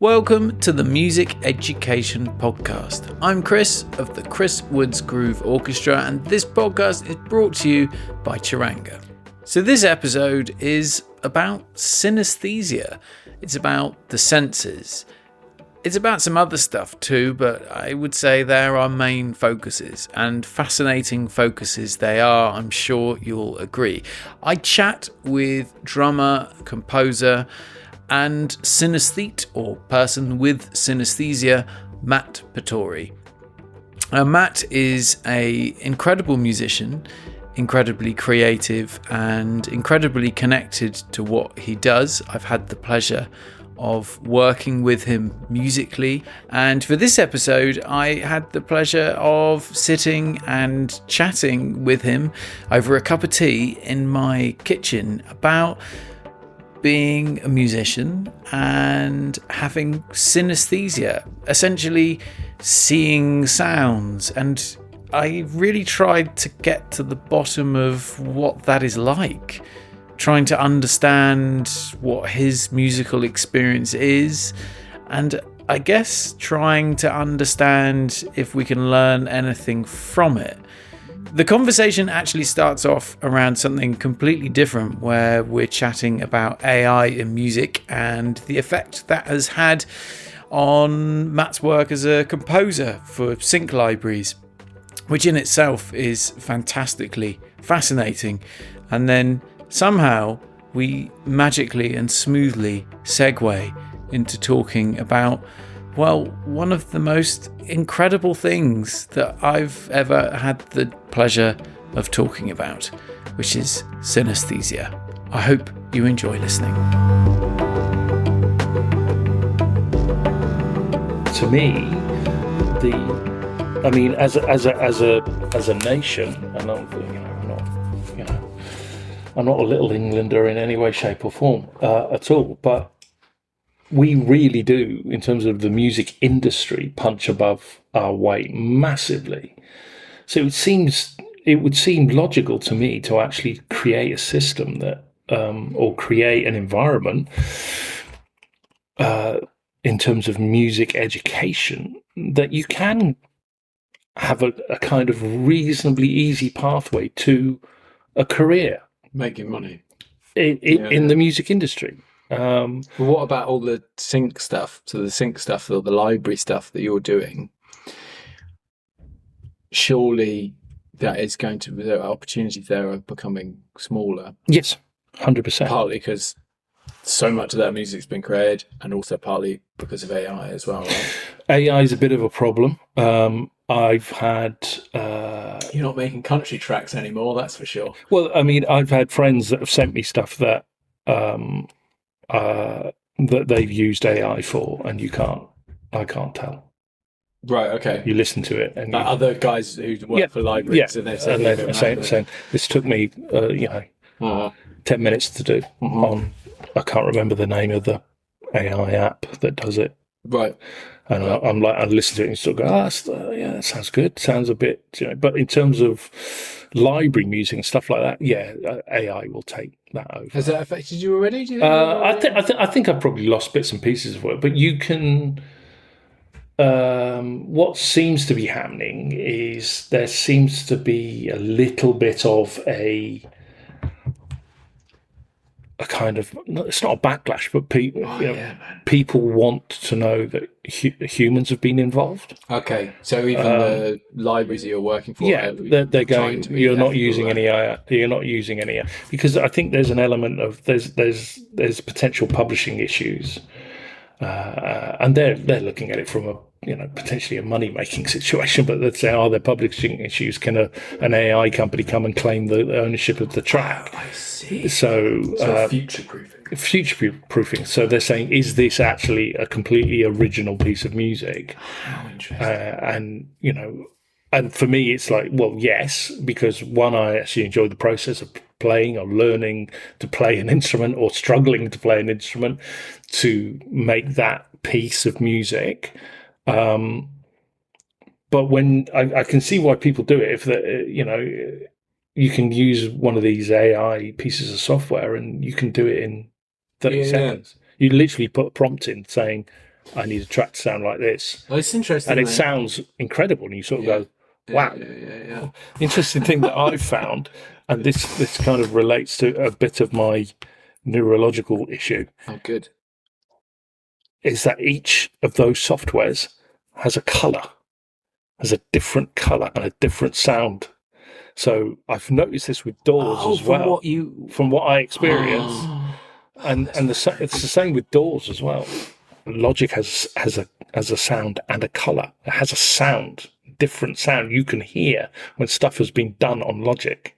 Welcome to the Music Education Podcast. I'm Chris of the Chris Woods Groove Orchestra, and this podcast is brought to you by Charanga. So this episode is about synesthesia. It's about the senses. It's about some other stuff too, but I would say they're our main focuses, and fascinating focuses they are, I'm sure you'll agree. I chat with drummer, composer, and synesthete, or person with synesthesia, Matt Pittori. Matt is an incredible musician, incredibly creative, and incredibly connected to what he does. I've had the pleasure of working with him musically, and for this episode I had the pleasure of sitting and chatting with him over a cup of tea in my kitchen about being a musician and having synesthesia, essentially seeing sounds. And I really tried to get to the bottom of what that is like, trying to understand what his musical experience is, and I guess trying to understand if we can learn anything from it. The conversation actually starts off around something completely different, where we're chatting about AI in music and the effect that has had on Matt's work as a composer for sync libraries, which in itself is fantastically fascinating. And then somehow we magically and smoothly segue into talking about, well, one of the most incredible things that I've ever had the pleasure of talking about, which is synesthesia. I hope you enjoy listening. To me, as a nation, and I'm not a little Englander in any way, shape, or form at all, but we really do, in terms of the music industry, punch above our weight massively. So it would seem logical to me to actually create a system that, or create an environment in terms of music education, that you can have a kind of reasonably easy pathway to a career. Making money. In the music industry. But what about all the sync stuff? So the sync stuff, or the library stuff that you're doing, surely that is going to, the opportunities there are becoming smaller. Yes, 100%. Partly because so much of that music's been created, and also partly because of AI as well, right? AI is a bit of a problem. I've had... You're not making country tracks anymore, that's for sure. Well, I mean, I've had friends that have sent me stuff that that they've used AI for, and I can't tell. Right, okay. You listen to it, and other guys who work for libraries, and they're saying, this took me 10 minutes to do. On, I can't remember the name of the AI app that does it. Right. And I'm like, I listen to it and still go, that sounds good. Sounds a bit, but in terms of library music and stuff like that, AI will take that over. Has that affected you already? Do you think? I think I've probably lost bits and pieces of it, but you can. What seems to be happening is there seems to be a little bit of a kind of, it's not a backlash, but people want to know that humans have been involved. Okay, so even the libraries that you're working for, they're going, you're not using any AI. You're not using any AI, because I think there's an element of there's potential publishing issues, and they're looking at it from a potentially a money making situation. But let's say, are there publishing issues? Can an AI company come and claim the ownership of the track? I see. So future proofing. So they're saying, is this actually a completely original piece of music? How interesting. And for me, it's like, well, yes, because one, I actually enjoy the process of playing or learning to play an instrument, or struggling to play an instrument to make that piece of music. But when I can see why people do it, if you can use one of these AI pieces of software and you can do it in 30 seconds. You literally put a prompt in saying, I need a track to sound like this. Oh, it's interesting. And it sounds incredible. And you sort of go, wow. Yeah. The interesting thing that I've found, and this kind of relates to a bit of my neurological issue. Oh, good. Is that each of those softwares has a colour, has a different colour and a different sound. So I've noticed this with doors as well. From what I experience. And it's the same with doors as well. Logic has a sound and a colour. It has a sound, different sound. You can hear when stuff has been done on Logic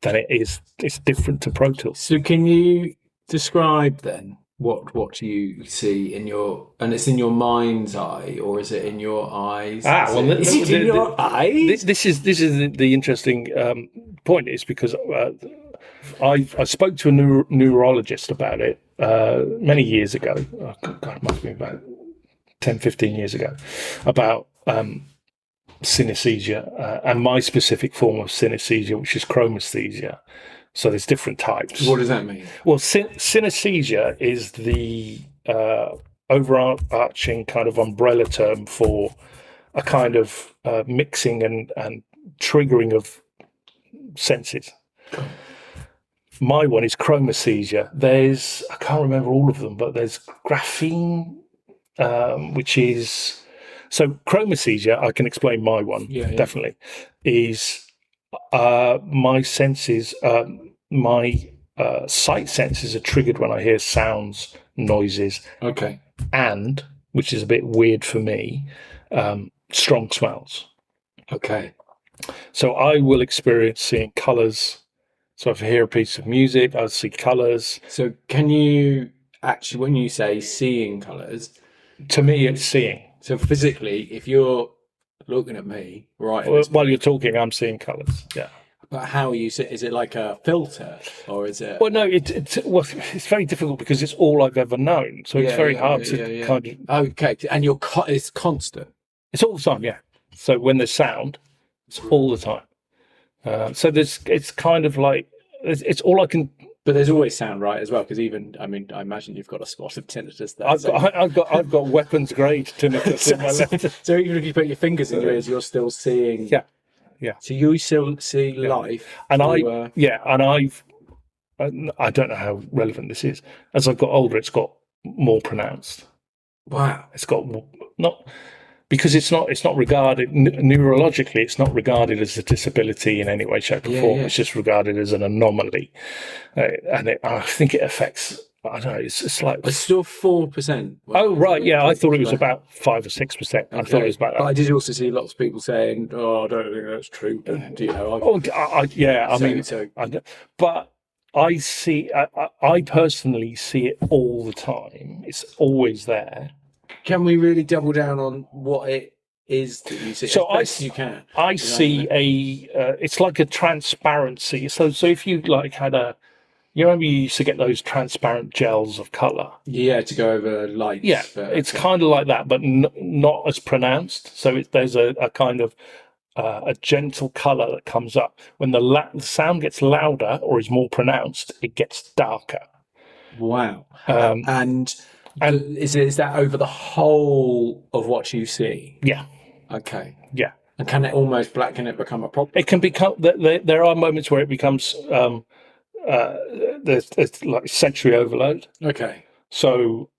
than it's different to Pro Tools. So can you describe then what you see and it's in your mind's eye, or is it in your eyes? Is it in your eyes? This is the interesting point, is because I spoke to a neurologist about it many years ago. Oh, God, it must be about 10, 15 years ago, about synesthesia and my specific form of synesthesia, which is chromesthesia. So there's different types. What does that mean? Well, synesthesia is the overarching kind of umbrella term for a kind of mixing and triggering of senses. My one is chromesthesia. I can't remember all of them, but there's graphene, which is... So chromesthesia, I can explain my one, definitely, is my senses... my sight senses are triggered when I hear sounds, noises. Okay. And, which is a bit weird for me, strong smells. Okay. So I will experience seeing colours. So if I hear a piece of music, I'll see colours. So can you actually, when you say seeing colours... To me, it's seeing. So physically, if you're looking at me, right... While you're talking, I'm seeing colours, yeah. But how are you? Is it like a filter, or is it? Well, no. It's very difficult because it's all I've ever known. So it's very hard to kind of. Okay, and it's constant. It's all the time, yeah. So when there's sound, it's all the time. So it's kind of like it's all I can. But there's always sound, right, as well? Because I imagine you've got a spot of tinnitus there. I've got weapons grade tinnitus in my left. So even if you put your fingers in your ears, you're still seeing. Yeah. Yeah. So you still see life, and I don't know how relevant this is. As I've got older, it's got more pronounced. Wow. It's got not because it's not regarded neurologically. It's not regarded as a disability in any way, shape, or form. It's just regarded as an anomaly, and I think it affects. I don't know. It's like it's still 4%. Oh right, yeah. I thought it was about 5 or 6%. I thought it was about that. But I did also see lots of people saying, "Oh, I don't think that's true." But I see. I personally see it all the time. It's always there. Can we really double down on what it is that you see? So as best you can. I see it's like a transparency. So if you like had a. You remember you used to get those transparent gels of colour? Yeah, to go over lights. Yeah, it's kind of like that, but not as pronounced. So there's a kind of a gentle colour that comes up. When the sound gets louder or is more pronounced, it gets darker. Wow. And is that over the whole of what you see? Yeah. Okay. Yeah. And can it become a problem? It can become, there are moments where it becomes... there's like sensory overload. Okay. So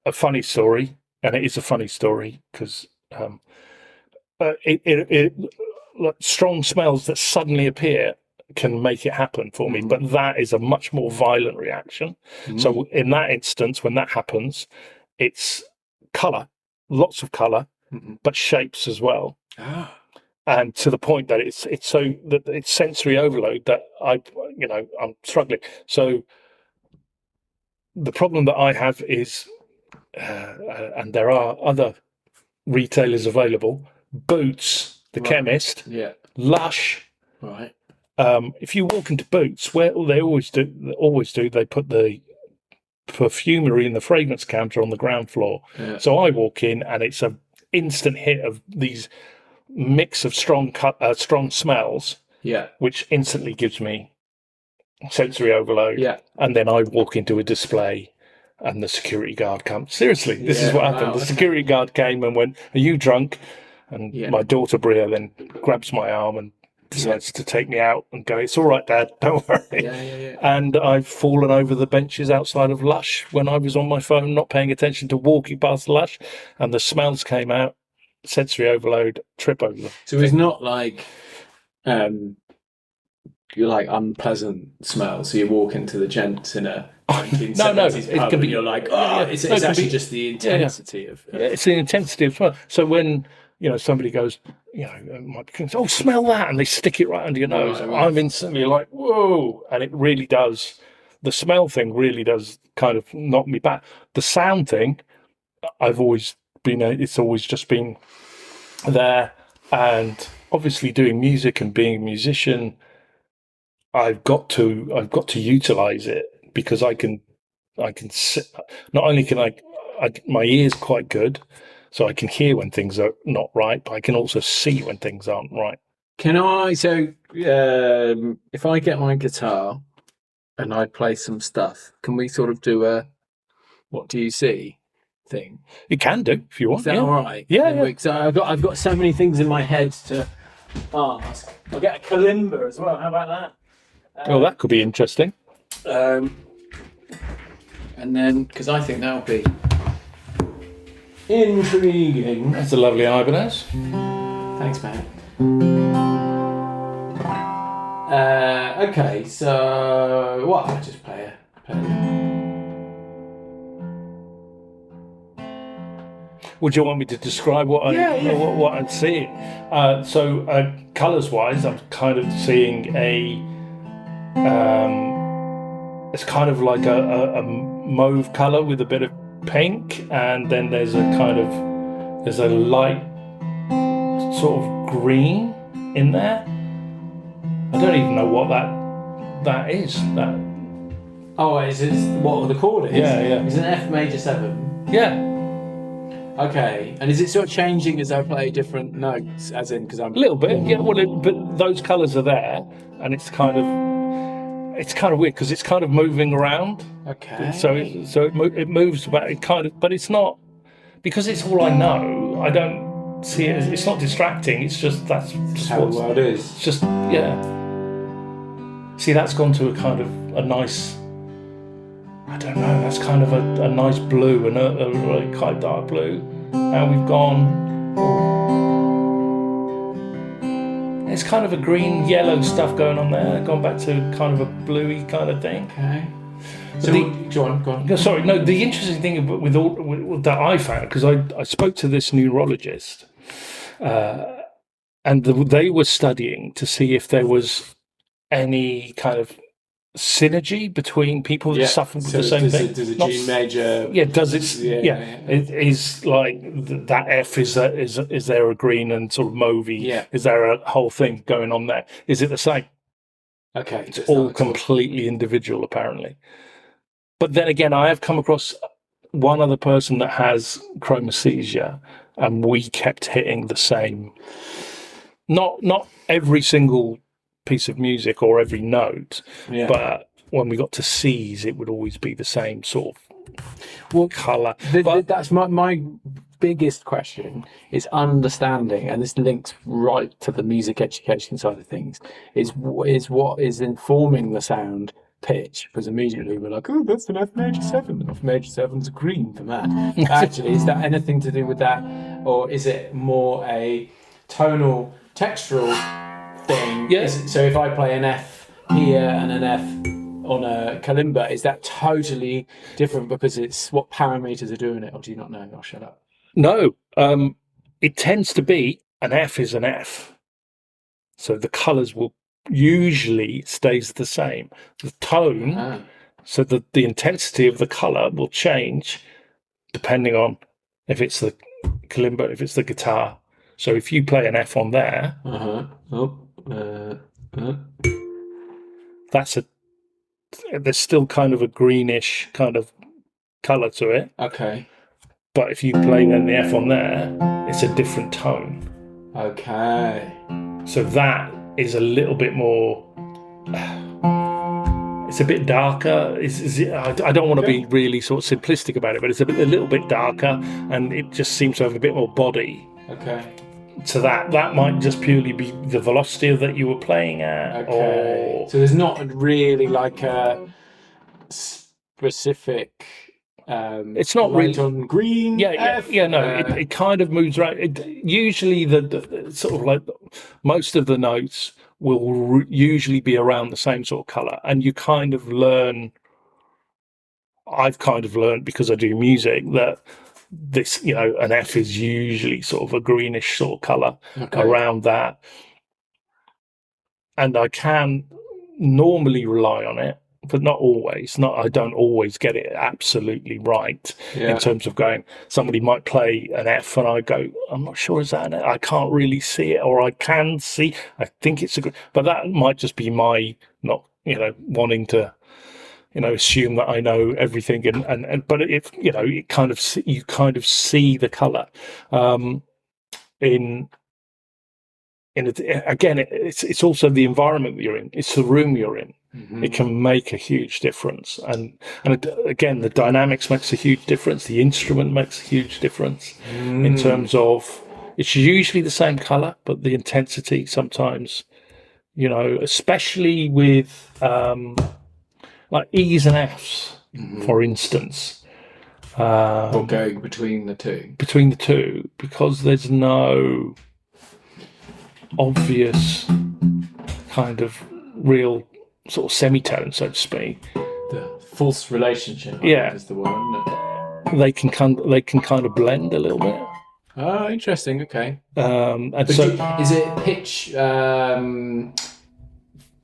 a funny story, and it is a funny story because like strong smells that suddenly appear can make it happen for me, but that is a much more violent reaction. So in that instance, when that happens, it's colour, lots of colour, but shapes as well. And to the point that it's so that it's sensory overload that I'm struggling. So the problem that I have is, and there are other retailers available, Boots, the chemist, Lush. Right. If you walk into Boots, where they always do, they put the perfumery and the fragrance counter on the ground floor. Yeah. So I walk in and it's an instant hit of these mix of strong smells, which instantly gives me sensory overload. Yeah, and then I walk into a display, And the security guard comes. Seriously, this is what happened. The security guard came and went, "Are you drunk?" And my daughter Bria then grabs my arm and decides to take me out and go, "It's all right, Dad, don't worry." And I've fallen over the benches outside of Lush when I was on my phone, not paying attention to walking past Lush, and the smells came out, sensory overload, trip over them. So it's not like you're like unpleasant smells. So you walk into the gents in a 1970s pub and you're like, it's actually just the intensity of it's the intensity of smell. So when somebody goes, might be, "Oh, smell that," and they stick it right under your nose, I'm instantly like, whoa. And it really does, the smell thing really does kind of knock me back. The sound thing, it's always just been there. And obviously doing music and being a musician, I've got to utilize it, because I can sit, not only can I my ear's quite good, so I can hear when things are not right, but I can also see when things aren't right. If I get my guitar and I play some stuff, can we sort of do a "what do you see" thing? You can do if you want. Is that all right? Yeah. So I've got so many things in my head to ask. I'll get a kalimba as well. How about that? That could be interesting. And then, because I think that'll be intriguing. That's a lovely Ibanez. Thanks, man. Okay, so I'll just play it. Would you want me to describe what I'm seeing? So colours-wise, I'm kind of seeing it's kind of like a mauve colour with a bit of pink, and then there's a light sort of green in there. I don't even know what that is. Is it what the chord is? Yeah. It's an F major 7. Yeah. Okay, and is it sort of changing as I play different notes? As in, because I'm a little bit, yeah. Well, but those colours are there, and it's kind of weird because it's kind of moving around. Okay. So it moves about. It kind of, but it's not, because it's all I know. I don't see it. It's not distracting. It's just that's just how the world is. It's just See, that's gone to a kind of a nice. I don't know. That's kind of a nice blue and a really quite dark blue. Now we've gone. There's kind of a green yellow stuff going on there. Gone back to kind of a bluey kind of thing. Okay. So go on. Sorry, no. The interesting thing with that I found, because I spoke to this neurologist, and they were studying to see if there was any kind of synergy between people that suffer with the same thing. Does a G major? Yeah. Does it? Yeah. It is like that F. Is there a green and sort of mauvey? Yeah. Is there a whole thing going on there? Is it the same? Okay. It's all completely individual, apparently. But then again, I have come across one other person that has chromesthesia, and we kept hitting the same. Not every single piece of music or every note, but when we got to C's, it would always be the same sort of colour. That's my biggest question, is understanding, and this links right to the music education side of things, is what is informing the sound pitch, because immediately we're like, oh, that's an F major 7. F major 7's green for Matt. Actually, is that anything to do with that, or is it more a tonal, textural thing? Yes. So if I play an F here and an F on a kalimba, is that totally different because it's what parameters are doing it, or do you not know? I'll shut up. No, it tends to be an F is an F. So the colours will usually stays the same. The tone, so the intensity of the colour will change depending on if it's the kalimba, if it's the guitar. So if you play an F on there, there's still kind of a greenish kind of colour to it. Okay. But if you play then the F on there, it's a different tone. Okay. So that is a little bit more. it's a bit darker. I don't want to be really sort of simplistic about it, but it's a little bit darker, and it just seems to have a bit more body. Okay. So that might just purely be the velocity that you were playing at. Okay. Or... So there's not really like a specific. It's not light really on green. It kind of moves around. Usually, the sort of like most of the notes will usually be around the same sort of color, and you kind of learn. I've kind of learned because I do music that this, an F is usually sort of a greenish sort of color around that, and I can normally rely on it. But not always. I don't always get it absolutely right in terms of going. Somebody might play an F, and I go, I'm not sure is that an F? I can't really see it, or I can see. I think it's a good, but that might just be my not, wanting to, assume that I know everything, and but if it kind of you kind of see the color, again, it's also the environment that you're in. It's the room you're in. Mm-hmm. It can make a huge difference, and again, the dynamics makes a huge difference. The instrument makes a huge difference in terms of it's usually the same color, but the intensity sometimes, especially with like E's and F's, for instance, or going between the two, because there's no obvious kind of real sort of semitone, so to speak. The false relationship, is the one. They can kind of blend a little bit. Oh, interesting. Okay. And so, is it pitch for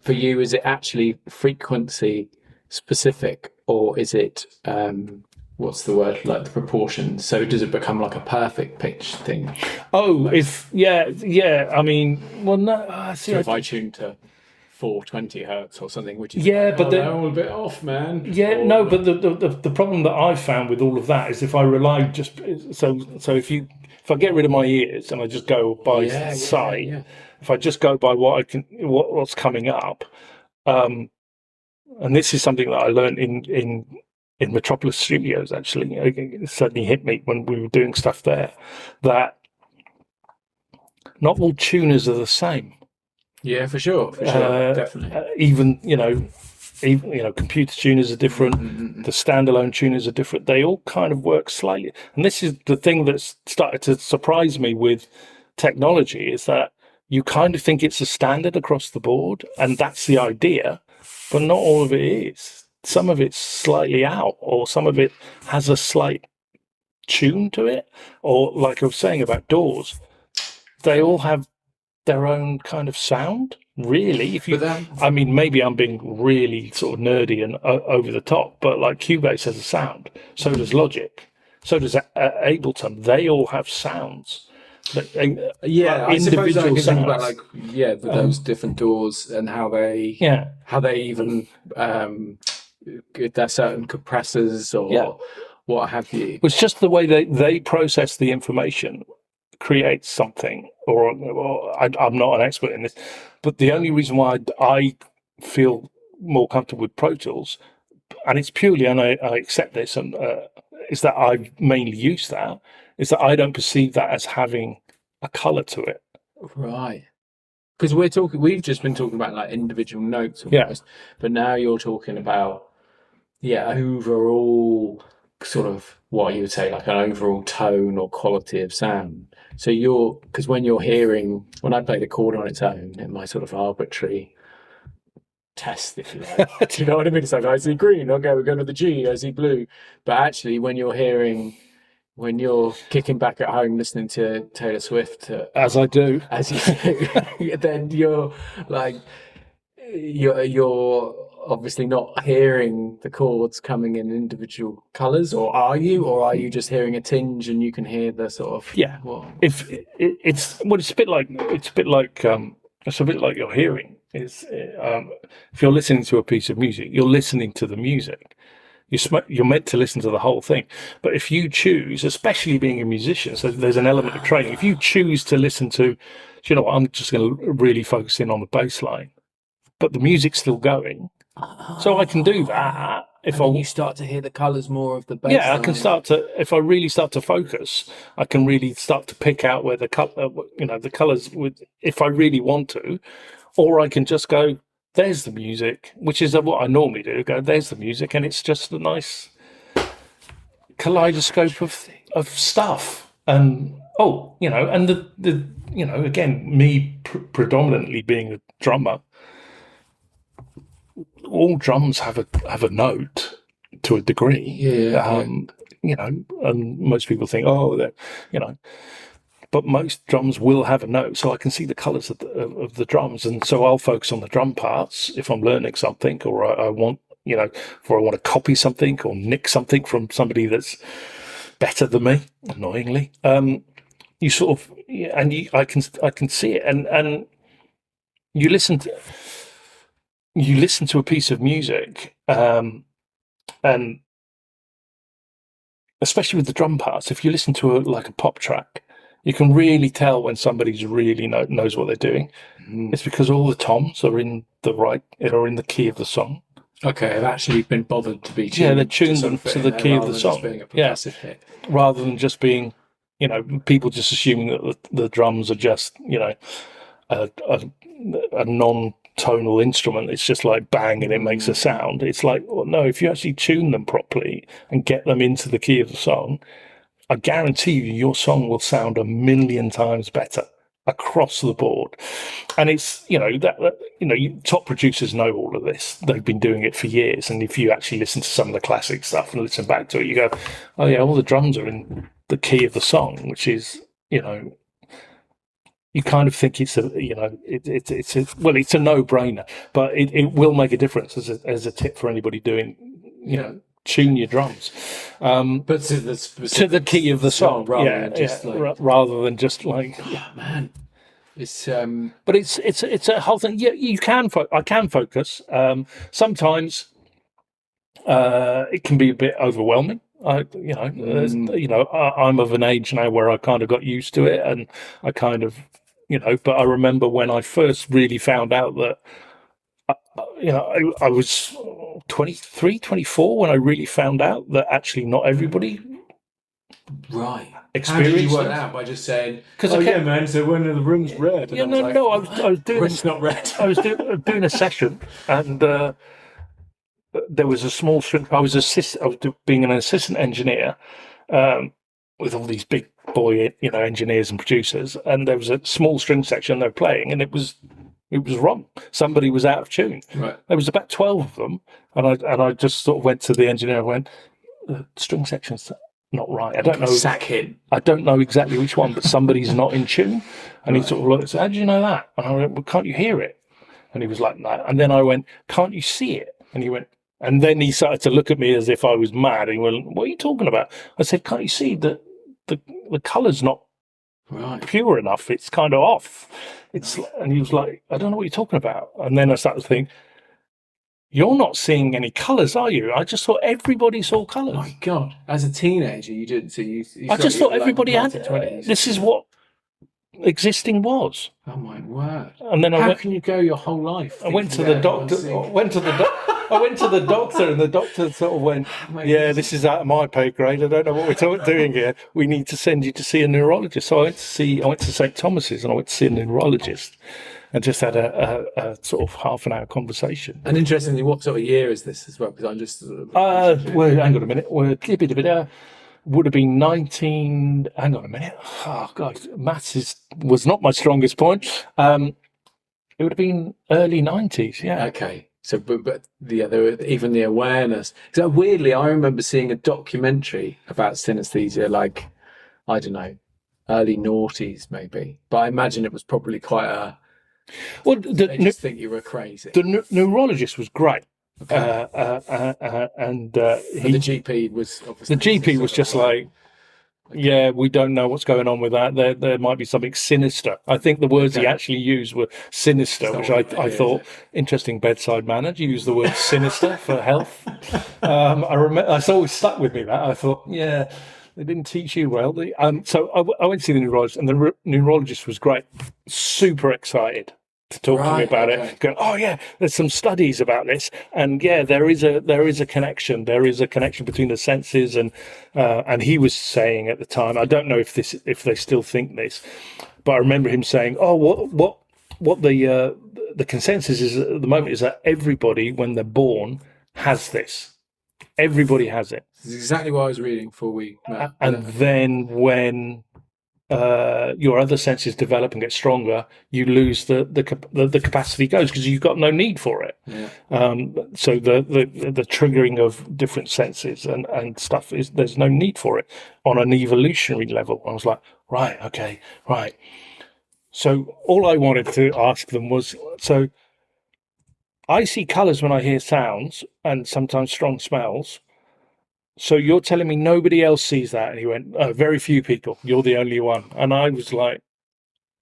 you? Is it actually frequency specific, or is it what's the word, like the proportions? So does it become like a perfect pitch thing? Oh, I mean, well, no. So if I tune to 420 hertz or something, which is but they're all a bit off, man. But the problem that I've found with all of that is if I rely just so if I get rid of my ears and I just go by sight, if I just go by what's coming up, and this is something that I learned in Metropolis Studios, actually. It certainly hit me when we were doing stuff there, that not all tuners are the same. Yeah, for sure, definitely. Even computer tuners are different. Mm-hmm. The standalone tuners are different. They all kind of work slightly. And this is the thing that's started to surprise me with technology, is that you kind of think it's a standard across the board, and that's the idea, but not all of it is. Some of it's slightly out, or some of it has a slight tune to it, or like I was saying about doors, they all have their own kind of sound, really. I mean, maybe I'm being really sort of nerdy and over the top, but like Cubase has a sound, so does Logic, so does Ableton. They all have sounds. I suppose I can think about with those different doors and how they even get their certain compressors or what have you. It's just the way they process the information creates something, or I'm not an expert in this, but the only reason why I feel more comfortable with Pro Tools, and it's purely, and I accept this, and is that I've mainly used that, is that I don't perceive that as having a color to it. Right. Because we've just been talking about like individual notes almost, but now you're talking about overall sort of what you would say like an overall tone or quality of sound. So because when I play the chord on its own in my sort of arbitrary test, if you like, do you know what I mean? It's like, I see green, okay, we're going to the G, I see blue. But actually when you're kicking back at home listening to Taylor Swift, as you do, then you're like, you're obviously not hearing the chords coming in individual colours, or are you just hearing a tinge and you can hear the sort of it's a bit like your hearing is. If you're listening to a piece of music, you're listening to the music. You're meant to listen to the whole thing. But if you choose, especially being a musician, so there's an element of training. If you choose to listen to, I'm just going to really focus in on the bass line, but the music's still going. So I can do that if you start to hear the colours more of the bass. Yeah, I can start to, if I really start to focus, I can really start to pick out where the the colours would, if I really want to, or I can just go, there's the music, which is what I normally do. Go, there's the music, and it's just a nice kaleidoscope of stuff. And and the again, me predominantly being a drummer, all drums have a note to a degree. And most people think, but most drums will have a note, so I can see the colours of the drums, and so I'll focus on the drum parts if I'm learning something, or I want, or I want to copy something or nick something from somebody that's better than me. Annoyingly, you sort of, I can see it, and you listen to a piece of music, and especially with the drum parts, if you listen to a pop track, you can really tell when somebody's really knows what they're doing. It's because all the toms are in the key of the song. Okay, they've actually been bothered to be tuned. Yeah, they're tuned to the key of the song. Hit. Rather than just being, people just assuming that the drums are just, a non-tonal instrument. It's just like bang and it makes a sound. It's like, well, no, if you actually tune them properly and get them into the key of the song, I guarantee you your song will sound 1,000,000 times better across the board. And it's, top producers know all of this. They've been doing it for years. And if you actually listen to some of the classic stuff and listen back to it, you go, oh yeah, all the drums are in the key of the song, which is, you kind of think it's a no-brainer, but it will make a difference as a tip for anybody doing, tune your drums, but to the key of the song, rather than just like, man, it's but it's a whole thing. Yeah, you can. I can focus. Sometimes it can be a bit overwhelming. I'm of an age now where I kind of got used to it, and I kind of, but I remember when I first really found out that, I was 23, 24 when I really found out that actually not everybody experienced. How did you work that out? By just saying, man, so when the room's red? Yeah, I was doing room's not red. I was doing a session, and there was a small string. I was being an assistant engineer with all these big boy, engineers and producers, and there was a small string section they were playing, and it was wrong. Somebody was out of tune. Right. There was about 12 of them, and I just sort of went to the engineer and went, the string section's not right. I don't know. Sack him. I don't know exactly which one, but somebody's not in tune. And he sort of looked and said, how do you know that? And I went, well, can't you hear it? And he was like, no. And then I went, can't you see it? And he went, and then he started to look at me as if I was mad. And he went, what are you talking about? I said, can't you see that the colour's not pure enough? It's kind of off. And he was like, I don't know what you're talking about. And then I started to think, you're not seeing any colours, are you? I just thought everybody saw colours. Oh my God. As a teenager, you didn't see. I just thought everybody had. This is what existing was. Oh my word! And then how can you go your whole life? I went to the doctor. I went to the doctor, and the doctor sort of went, "Yeah, this is out of my pay grade. I don't know what we're doing here. We need to send you to see a neurologist." So I went to St. Thomas's, and I went to see a neurologist, and just had a sort of half an hour conversation. And interestingly, what sort of year is this as well? Because I'm just. Well, hang on a minute. Would have been 19. Hang on a minute. Oh God, maths was not my strongest point. It would have been early 90s. Yeah. Okay. So, but there were even the awareness. So weirdly, I remember seeing a documentary about synesthesia, like, I don't know, early noughties maybe. But I imagine it was probably quite a. Well, they just think you were crazy. The neurologist was great. Okay. And the GP was obviously. The GP was just like, yeah, we don't know what's going on with that. There might be something sinister. I think the words he actually used were sinister, which I thought, interesting bedside manner. You use the word sinister for health. I remember, it's always stuck with me that. I thought, yeah, they didn't teach you well. So I went to see the neurologist, and the neurologist was great, super excited. to talk to me about it, going, oh yeah, there's some studies about this, and yeah, there is a connection. There is a connection between the senses, and he was saying at the time, I don't know if they still think this, but I remember him saying, oh, what the consensus is at the moment is that everybody, when they're born, has this. Everybody has it. This is exactly what I was reading before we met. And then when your other senses develop and get stronger, you lose the capacity goes because you've got no need for it. Yeah. So the triggering of different senses and stuff there's no need for it on an evolutionary level. I was like, right. So all I wanted to ask them was, so I see colours when I hear sounds and sometimes strong smells. So you're telling me nobody else sees that? And he went, very few people. You're the only one. And I was like,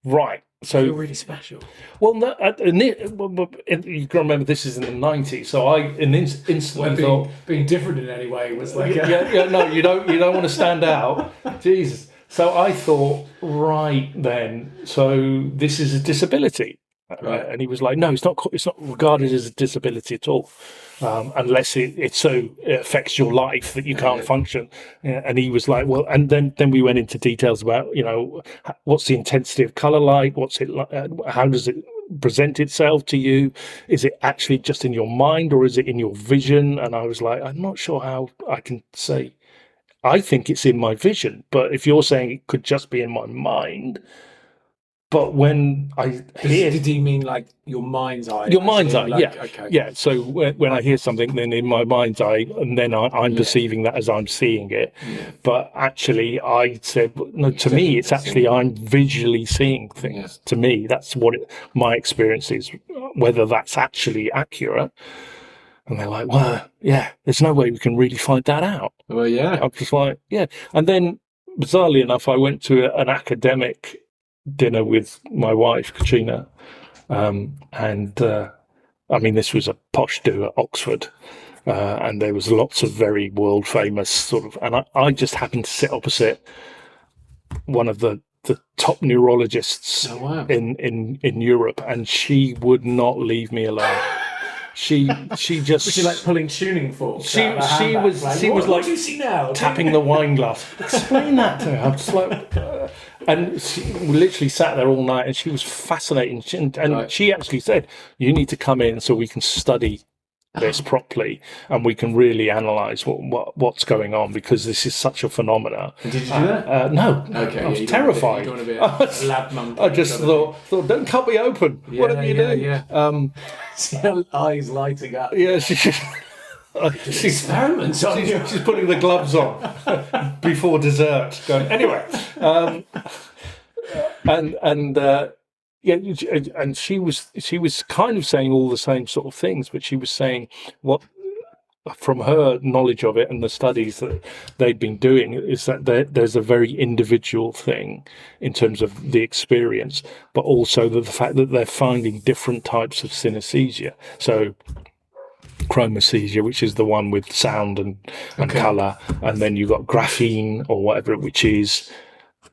right. So you're really special. Well, no, you can remember this is in the 90s. So I instantly thought being different in any way was like no, you don't want to stand out. Jesus. So I thought, right then, so this is a disability. Right. And he was like, no, it's not regarded as a disability at all, unless it affects your life that you can't function. And he was like, well, and then we went into details about, what's the intensity of color like? What's it like? How does it present itself to you? Is it actually just in your mind or is it in your vision? And I was like, I'm not sure how I can say. I think it's in my vision, but if you're saying it could just be in my mind. But when I hear... Did he mean like your mind's eye? Your mind's eye, like, yeah. Okay. Yeah, so when I hear something, then in my mind's eye, and then I'm perceiving that as I'm seeing it. Yeah. But actually, I said, no, to me, it's actually I'm visually seeing things. Yeah. To me, that's what my experience is, whether that's actually accurate. And they're like, well, yeah, there's no way we can really find that out. Well, yeah. I'm just like, yeah. And then, bizarrely enough, I went to an academic dinner with my wife, Katrina, and this was a posh do at Oxford, and there was lots of very world famous sort of, and I just happened to sit opposite one of the top neurologists in Europe, and she would not leave me alone. She just was she like pulling tuning forks. She was like do you see now? tapping the wine glass. Explain that to her. I'm just like, and she literally sat there all night, and she was fascinating. She actually said, "You need to come in so we can study this properly, and we can really analyse what's going on because this is such a phenomena." And did you do that? No. Okay. I was terrified. You don't want to be a lab monkey. I just thought, don't cut me open. Yeah, Whatever you do. Yeah. See her eyes lighting up. Yeah. She's experiments on you. She's putting the gloves on before dessert. Anyway, and she was kind of saying all the same sort of things, but she was saying what, from her knowledge of it and the studies that they'd been doing, is that there's a very individual thing in terms of the experience, but also the fact that they're finding different types of synesthesia. So chromesthesia, which is the one with sound and colour, and then you've got graphene or whatever, which is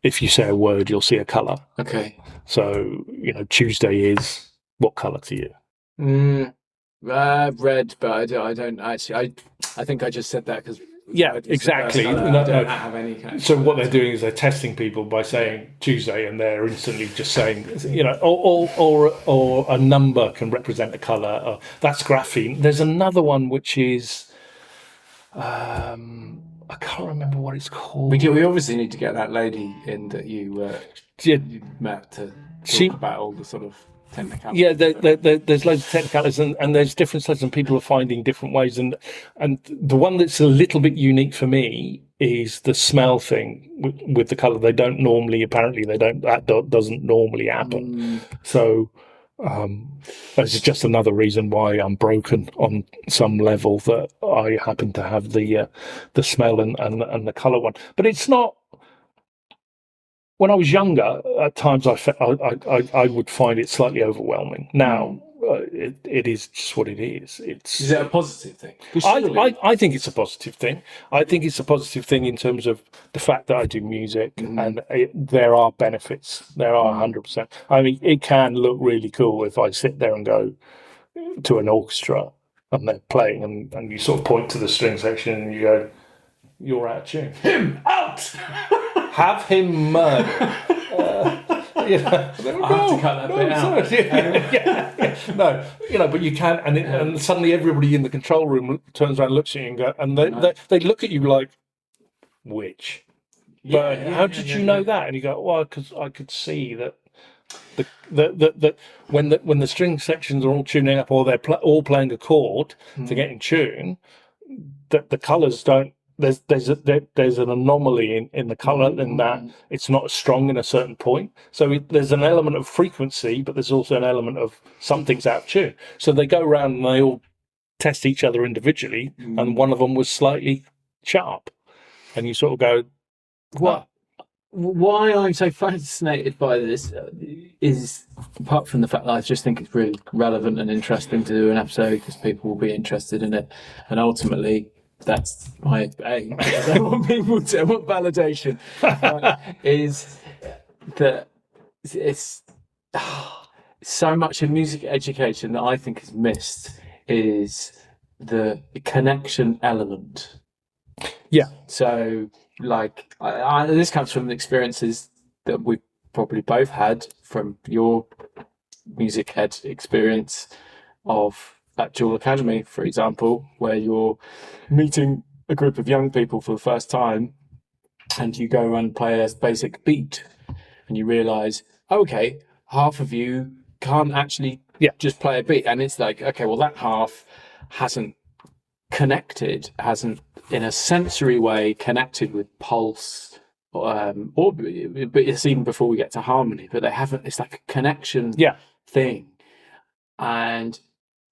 if you say a word, you'll see a colour. Okay. So, Tuesday is what colour to you? Red, but I don't actually. I think I just said that because. Yeah, exactly. I don't have any connection. So what they're doing is they're testing people by saying Tuesday, and they're instantly just saying, or a number can represent a colour. That's graphene. There's another one which is, I can't remember what it's called. We obviously need to get that lady in that you met to talk about all the sort of technicalities. Yeah, there's loads of technicalities, and there's different studies, and people are finding different ways. And the one that's a little bit unique for me is the smell thing with the colour. They don't normally, apparently, that doesn't normally happen. So this is just another reason why I'm broken on some level, that I happen to have the smell and the colour one. But it's not. When I was younger, at times I would find it slightly overwhelming. Now, it is just what it is. Is it a positive thing? I think it's a positive thing. I think it's a positive thing in terms of the fact that I do music, and there are benefits. There are 100%. I mean, it can look really cool if I sit there and go to an orchestra and they're playing, and you sort of point to the string section and you go, "You're out of tune. Him out. Have him murdered." I have to cut that bit out. No, but you can, and suddenly everybody in the control room turns around, looks at you, and go, and they look at you like, "Which? How did you know that?" And you go, "Well, because I could see that the when the string sections are all tuning up, or they're all playing a chord to get in tune, that the colours don't." There's an anomaly in the colour, in that it's not as strong in a certain point. So there's an element of frequency, but there's also an element of something's out of tune. So they go around and they all test each other individually, and one of them was slightly sharp, and you sort of go, "What?" Why I'm so fascinated by this is, apart from the fact that I just think it's really relevant and interesting to do an episode because people will be interested in it, and ultimately that's my aim. I want people to, I want validation. Is that it's so much in music education that I think is missed is the connection element. Yeah. So, like, this comes from the experiences that we've probably both had from your music ed experience of at Jewel Academy, for example, where you're meeting a group of young people for the first time and you go and play a basic beat and you realise, okay, half of you can't actually just play a beat. And it's like, okay, well, that half hasn't connected, hasn't in a sensory way connected with pulse, but it's even before we get to harmony, but they haven't, it's like a connection thing. And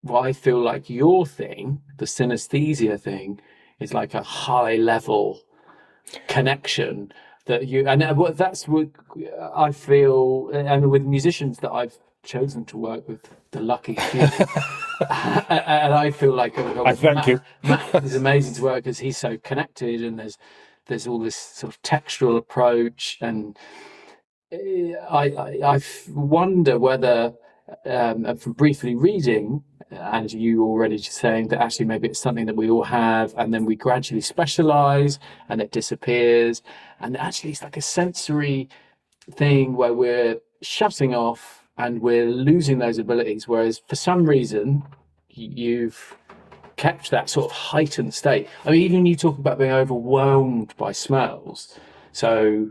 what I feel like your thing, the synesthesia thing, is like a high level connection that you, and that's what I feel, and with musicians that I've chosen to work with, the lucky few, and I feel like Matt is amazing to work because he's so connected, and there's all this sort of textural approach, and I wonder whether, from briefly reading, and you already just saying that actually maybe it's something that we all have, and then we gradually specialize and it disappears, and actually it's like a sensory thing where we're shutting off and we're losing those abilities, whereas for some reason you've kept that sort of heightened state. I mean, even you talk about being overwhelmed by smells, so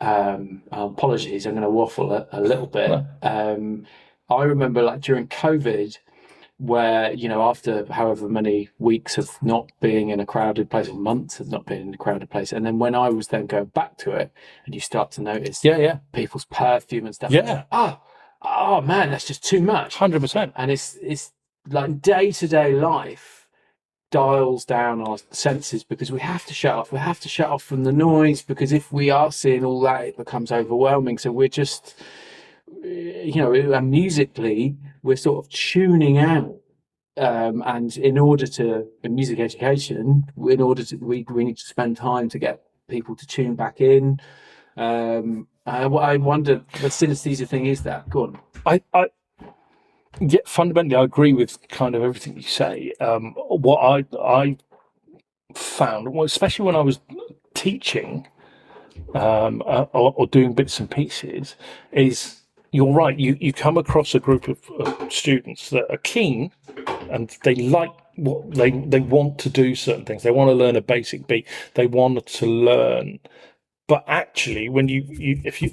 apologies, I'm going to waffle a little bit. I remember, like, during COVID, where, you know, after however many weeks of not being in a crowded place, or months of not being in a crowded place, and then when I was then going back to it, and you start to notice people's perfume and stuff. Oh man, that's just too much. 100%. And it's like day-to-day life dials down our senses because we have to shut off. We have to shut off from the noise, because if we are seeing all that, it becomes overwhelming. So we're just, you know, and musically, we're sort of tuning out. And in order to, in music education, we need to spend time to get people to tune back in. I wonder, the synesthesia thing is that. Go on. Fundamentally, I agree with kind of everything you say. What I found, especially when I was teaching or doing bits and pieces, is you're right. You come across a group of students that are keen and they like what they want to do certain things. They want to learn a basic beat. They want to learn. But actually, when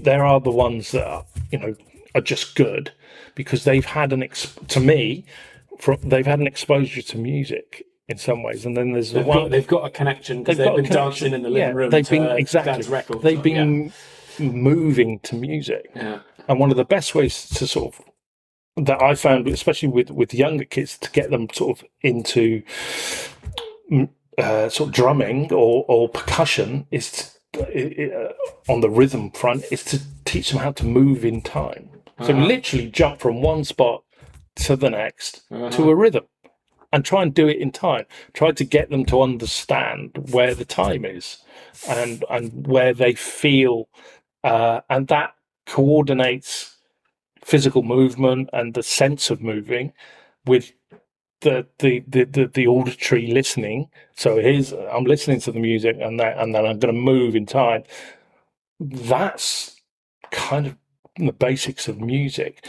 there are the ones that are, you know, are just good because they've had they've had an exposure to music in some ways, and then there's they've got a connection because they've been dancing in the living room. They've been moving to music, and one of the best ways to sort of that I found, especially with younger kids, to get them sort of into sort of drumming or percussion is on the rhythm front, is to teach them how to move in time. So literally jump from one spot to the next to a rhythm, and try and do it in time. Try to get them to understand where the time is and where they feel, and that coordinates physical movement and the sense of moving with the auditory listening. So I'm listening to the music, and then I'm going to move in time. That's kind of the basics of music.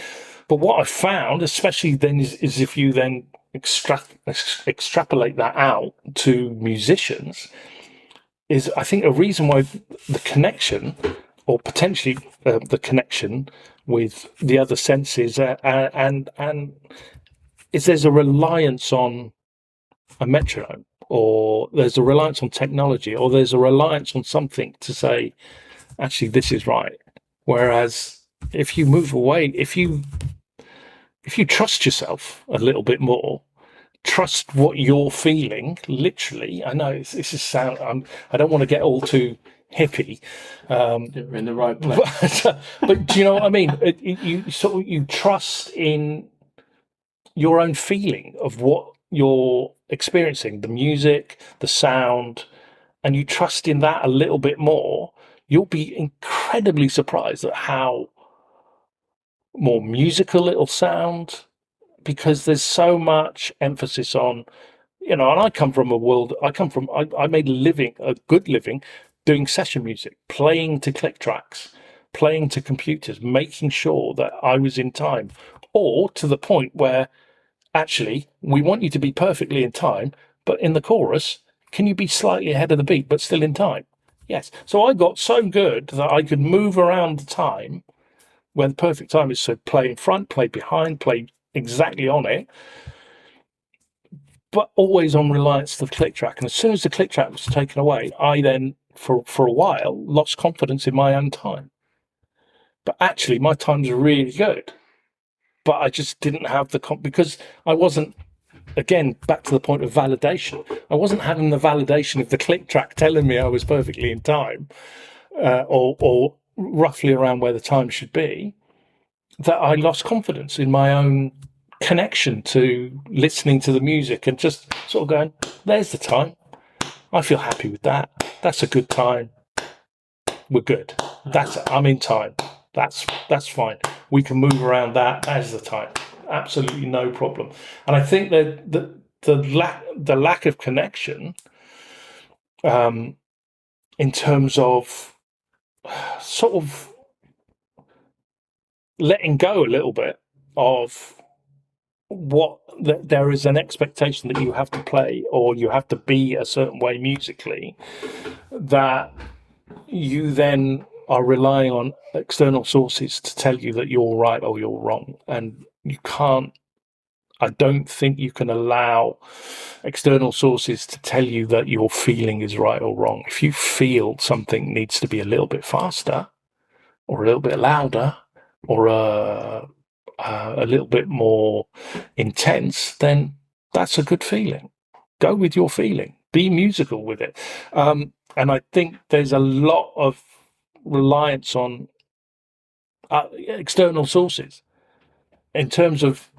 But what I found, especially then, is if you then extrapolate that out to musicians, is I think a reason why the connection, or potentially the connection with the other senses, and is there's a reliance on a metronome, or there's a reliance on technology, or there's a reliance on something to say, actually, this is right. Whereas if you move away, if you trust yourself a little bit more, trust what you're feeling, literally. I know this is sound. I don't want to get all too hippie. You're in the right place. But do you know what I mean? You trust in your own feeling of what you're experiencing, the music, the sound, and you trust in that a little bit more. You'll be incredibly surprised at how more musical it'll sound, because there's so much emphasis on, and I come from I made a good living doing session music, playing to click tracks, playing to computers, making sure that I was in time, or to the point where actually we want you to be perfectly in time, but in the chorus, can you be slightly ahead of the beat, but still in time? Yes. So I got so good that I could move around the time where the perfect time is. So play in front, play behind, play exactly on it, but always on reliance to the click track. And as soon as the click track was taken away, I then, for a while, lost confidence in my own time. But actually, my times were really good. But I just didn't have because I wasn't, again, back to the point of validation. I wasn't having the validation of the click track telling me I was perfectly in time, or roughly around where the time should be, that I lost confidence in my own connection to listening to the music and just sort of going, there's the time. I feel happy with that. That's a good time. We're good. I'm in time. That's fine. We can move around that as the time. Absolutely no problem. And I think that the lack of connection, in terms of sort of letting go a little bit of what there is an expectation that you have to play or you have to be a certain way musically, that you then are relying on external sources to tell you that you're right or you're wrong. And I don't think you can allow external sources to tell you that your feeling is right or wrong. If you feel something needs to be a little bit faster or a little bit louder or a little bit more intense, then that's a good feeling. Go with your feeling. Be musical with it. And I think there's a lot of reliance on external sources in terms of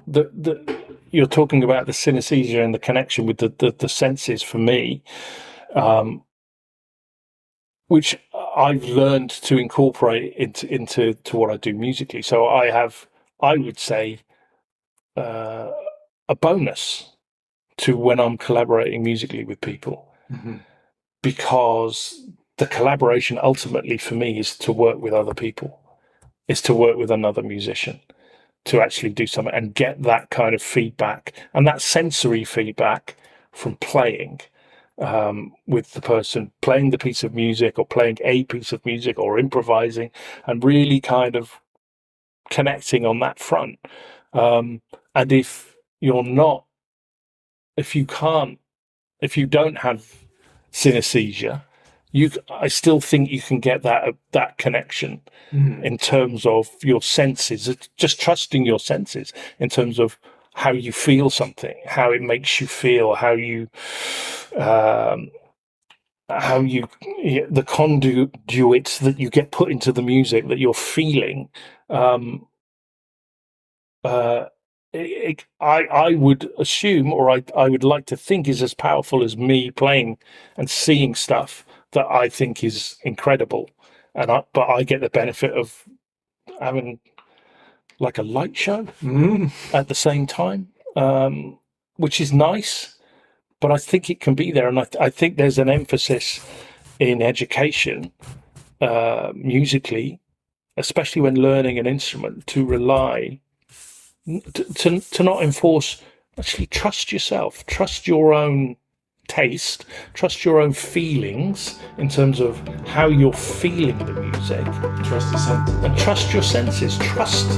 you're talking about the synesthesia and the connection with the senses for me, which I've learned to incorporate into what I do musically. So I would say, a bonus to when I'm collaborating musically with people, because the collaboration ultimately for me is to work with other people, is to work with another musician, to actually do something and get that kind of feedback and that sensory feedback from playing with the person, playing the piece of music or playing a piece of music or improvising, and really kind of connecting on that front. And if you don't have synesthesia, I still think you can get that connection in terms of your senses, just trusting your senses in terms of how you feel something, how it makes you feel, the conduits that you get put into the music that you're feeling, I would assume, or I would like to think, is as powerful as me playing and seeing stuff that I think is incredible. But I get the benefit of having like a light show at the same time, which is nice. But I think it can be there, and I think there's an emphasis in education, musically, especially when learning an instrument, to rely to not enforce. Actually, trust yourself, trust your own taste, trust your own feelings in terms of how you're feeling the music. Trust your senses. And trust your senses. Trust